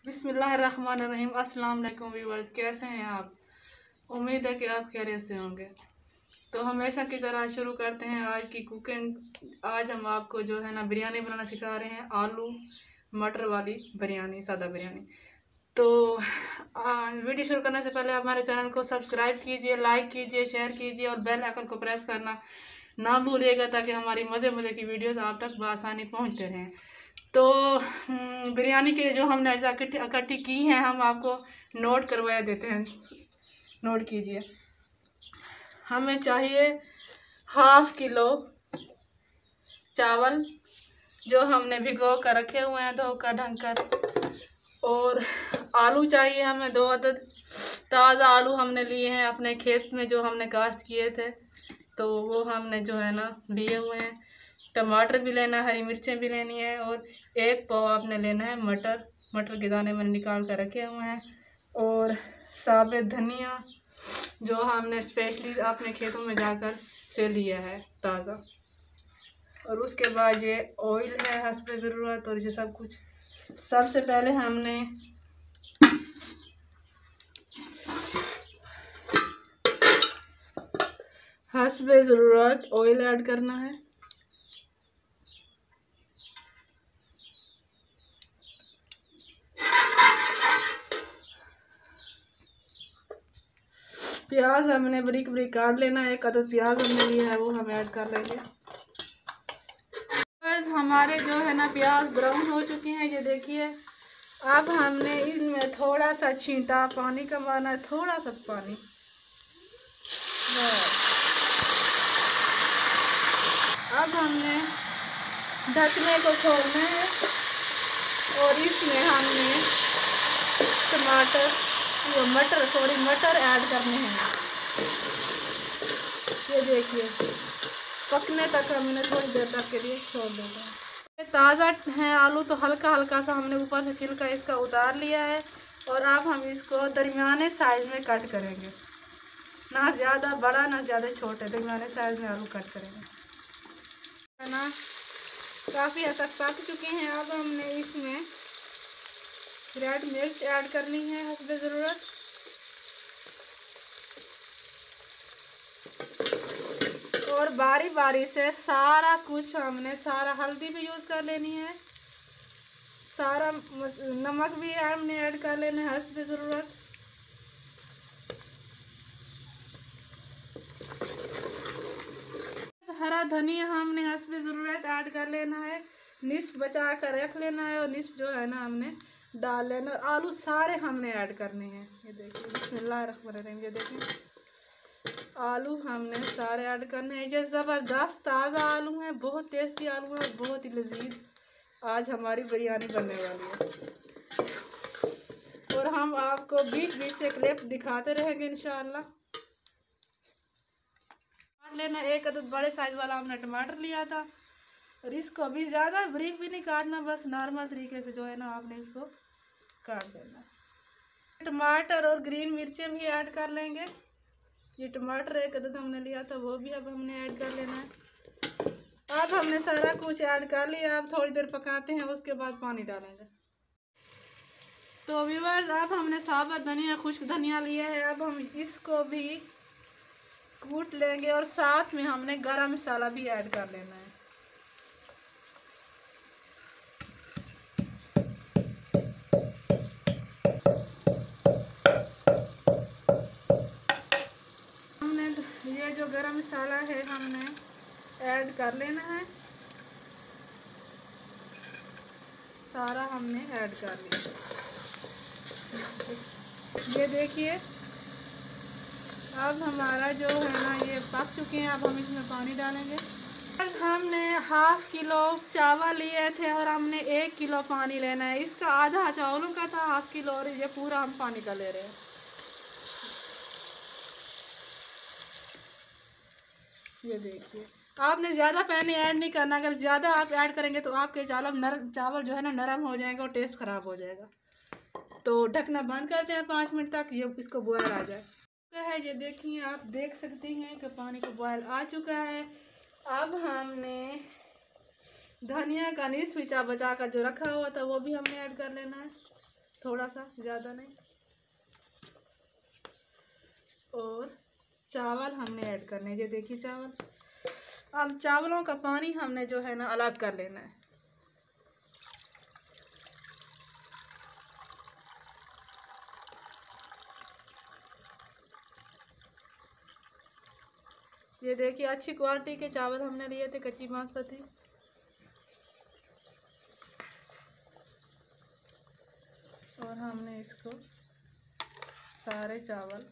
बिस्मिल्लाहिर्रहमानिर्रहीम। अस्सलाम वालेकुम व्यूअर्स, कैसे हैं आप? उम्मीद है कि आप खैरियत से होंगे। तो हमेशा की तरह शुरू करते हैं आज की कुकिंग। आज हम आपको जो है ना बिरयानी बनाना सिखा रहे हैं, आलू मटर वाली बिरयानी, सादा बिरयानी। तो वीडियो शुरू करने से पहले आप हमारे चैनल को सब्सक्राइब कीजिए, लाइक कीजिए, शेयर कीजिए और बेल आइकन को प्रेस करना ना भूलिएगा ताकि हमारी मज़े मज़े की वीडियोस आप तक बआसानी पहुंचते रहें। तो बिरयानी के जो हमने ऐसा इकट्ठी की हैं, हम आपको नोट करवाया देते हैं। नोट कीजिए। हमें चाहिए 1/2 किलो चावल जो हमने भिगो कर रखे हुए हैं धोकर ढंग कर। और आलू चाहिए हमें 2 अदद। ताज़ा आलू हमने लिए हैं अपने खेत में जो हमने काश्त किए थे, तो वो हमने जो है ना लिए हुए हैं। टमाटर भी लेना है, हरी मिर्चें भी लेनी है और 1 पाव आपने लेना है मटर। मटर के दाने मैंने निकाल कर रखे हुए हैं। और साबुत धनिया जो हमने स्पेशली अपने खेतों में जाकर से लिया है ताज़ा। और उसके बाद ये ऑयल है हस्बे ज़रूरत और ये सब कुछ। सबसे पहले हमने हस्बे ज़रूरत ऑयल ऐड करना है। प्याज हमने बारीक बारीक काट लेना है। 1 अदद प्याज हमने लिया है, वो हम ऐड कर लेंगे। हमारे जो है ना प्याज ब्राउन हो चुके हैं, ये देखिए। अब हमने इनमें थोड़ा सा छींटा पानी का मारना है, थोड़ा सा पानी। अब हमने ढकने को खोलना है और इसमें हमने मटर ऐड करने हैं। ये देखिए, पकने तक हमने थोड़ी देर तक के लिए छोड़ देना है। ताज़ा है आलू, तो हल्का हल्का सा हमने ऊपर से छिलका इसका उतार लिया है। और अब हम इसको दरमियाने साइज में कट करेंगे, ना ज़्यादा बड़ा ना ज़्यादा छोटे, दरमियाने साइज में आलू कट करेंगे, है ना। काफ़ी हद तक पक चुके हैं। अब हमने इसमें रेड मिर्च ऐड करनी है हस्बे ज़रूरत। और बारी बारी से सारा कुछ हमने, सारा हल्दी भी यूज़ कर लेनी है, सारा नमक भी हमने ऐड कर लेना है हस्बे ज़रूरत। हरा धनिया हमने हस्बे ज़रूरत ऐड कर लेना है। निस्फ बचा कर रख लेना है और निस्फ जो है ना हमने डाल लेना। और आलू सारे हमने ऐड करने हैं। ये देखिए, बिस्मिल्लाहिर्रहमानिर्रहीम। ये देखिए, आलू हमने सारे ऐड करने हैं। ये ज़बरदस्त ताज़ा आलू हैं, बहुत टेस्टी आलू हैं और बहुत ही लजीज आज हमारी बिरयानी बनने वाली है। और हम आपको बीच बीच से क्लिप दिखाते रहेंगे इंशाअल्लाह। लेना 1 अदद बड़े साइज वाला हमने टमाटर लिया था। और इसको भी ज़्यादा बारीक भी नहीं काटना, बस नॉर्मल तरीके से जो है ना आपने इसको काट देना। टमाटर और ग्रीन मिर्चें भी ऐड कर लेंगे। ये टमाटर 1 अदद हमने लिया था, वो भी अब हमने ऐड कर लेना है। अब हमने सारा कुछ ऐड कर लिया। अब थोड़ी देर पकाते हैं, उसके बाद पानी डालेंगे। तो व्यूअर्स, अब हमने साबुत धनिया, खुश्क धनिया लिया है। अब हम इसको भी कूट लेंगे और साथ में हमने गरम मसाला भी ऐड कर लेना है। हमने ये जो गरम मसाला है हमने ऐड कर लेना है, सारा हमने ऐड कर लिया। ये देखिए, अब हमारा जो है ना ये पक चुके हैं। अब हम इसमें पानी डालेंगे। हमने 1/2 किलो चावल लिए थे और हमने 1 किलो पानी लेना है। इसका आधा चावलों का था 1/2 किलो, और ये पूरा हम पानी का ले रहे हैं। ये देखिए, आपने ज़्यादा पानी ऐड नहीं करना। अगर ज़्यादा आप ऐड करेंगे तो आपके चावल जो है ना नरम हो जाएगा और टेस्ट ख़राब हो जाएगा। तो ढकना बंद करते हैं 5 मिनट तक, ये इसको बॉयल आ जाए। है ये देखिए, आप देख सकते हैं कि पानी को बॉयल आ चुका है। अब हमने धनिया का निस्फ बचा कर जो रखा हुआ था वो भी हमने ऐड कर लेना है। थोड़ा सा, ज़्यादा नहीं। और चावल हमने ऐड करने, ये देखिए चावल। अब चावलों का पानी हमने जो है ना अलग कर लेना है। ये देखिए अच्छी क्वालिटी के चावल हमने लिए थे, कच्ची बासमती। और हमने इसको सारे चावल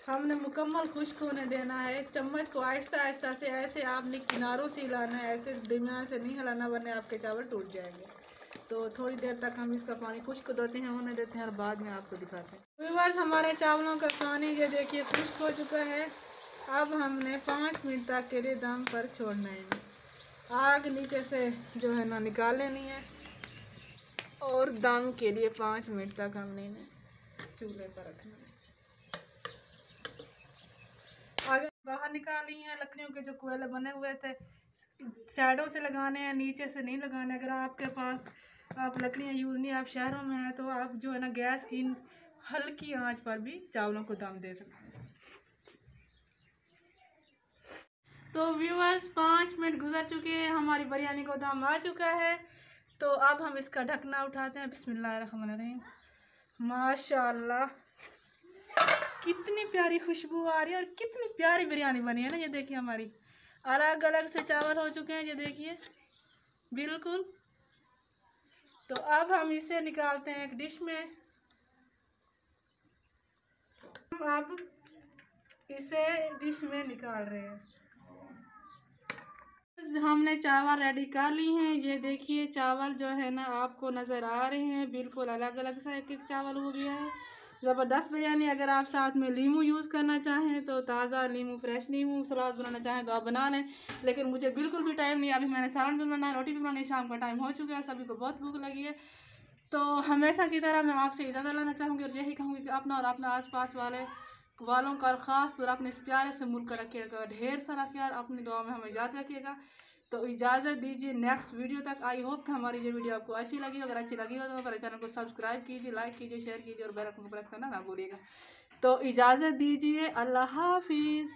हमने मुकम्मल खुश्क होने देना है। एक चम्मच को आहिस्ता आहिस्ता से ऐसे आपने किनारों से हिलाना है, ऐसे दरमियान से नहीं हिलाना वरना आपके चावल टूट जाएंगे। तो थोड़ी देर तक हम इसका पानी खुश्क देते हैं, होने देते हैं और बाद में आपको दिखाते हैं। व्यूअर्स, हमारे चावलों का पानी ये देखिए खुश्क हो चुका है। अब हमने 5 मिनट तक के लिए दम पर छोड़ना है। आग नीचे से जो है ना निकाल लेनी है और दम के लिए 5 मिनट तक हमने इन्हें चूल्हे पर रखना है। आगे बाहर निकाली हैं लकड़ियों के जो कोयले बने हुए थे, साइडों से लगाने हैं, नीचे से नहीं लगाने। अगर आपके पास आप लकड़ियाँ यूज़ नहीं, आप शहरों में हैं, तो आप जो है ना गैस की हल्की आंच पर भी चावलों को दम दे सकते हैं। तो व्यूअर्स, 5 मिनट गुजर चुके हैं, हमारी बिरयानी को दम आ चुका है। तो अब हम इसका ढकना उठाते हैं। बिस्मिल्लाहिर्रहमानिर्रहीम। माशाल्लाह, कितनी प्यारी खुशबू आ रही है और कितनी प्यारी बिरयानी बनी है ना। ये देखिए हमारी अलग अलग से चावल हो चुके हैं, ये देखिए बिल्कुल। तो अब हम इसे निकालते हैं एक डिश में। हम अब इसे डिश में निकाल रहे हैं। हमने चावल रेडी कर ली हैं। ये देखिए चावल जो है ना आपको नज़र आ रहे हैं, बिल्कुल अलग अलग सा एक एक चावल हो गया है। ज़बरदस्त बिरयानी। अगर आप साथ में नींबू यूज़ करना चाहें तो ताज़ा नींबू, फ्रेश नींबू, सलाद बनाना चाहें तो आप बना लें। लेकिन मुझे बिल्कुल भी टाइम नहीं, अभी मैंने सालन भी बनाना है, रोटी भी बनानी है, शाम का टाइम हो चुका है, सभी को बहुत भूख लगी है। तो हमेशा की तरह मैं आपसे इजाज़त लेना चाहूँगी और यही कहूँगी कि अपना और अपना आसपास वालों का ख़ास तौर अपने इस प्यारे से मुल्क का रखिएगा ढेर सारा ख्याल, अपनी दुआ में हमें याद रखिएगा। तो इजाज़त दीजिए नेक्स्ट वीडियो तक। आई होप कि हमारी ये वीडियो आपको अच्छी लगी। अगर अच्छी लगी हो तो हमारे चैनल को सब्सक्राइब कीजिए, लाइक कीजिए, शेयर कीजिए और बेल आइकन को प्रेस करना ना भूलिएगा। तो इजाज़त दीजिए, अल्लाह हाफिज़।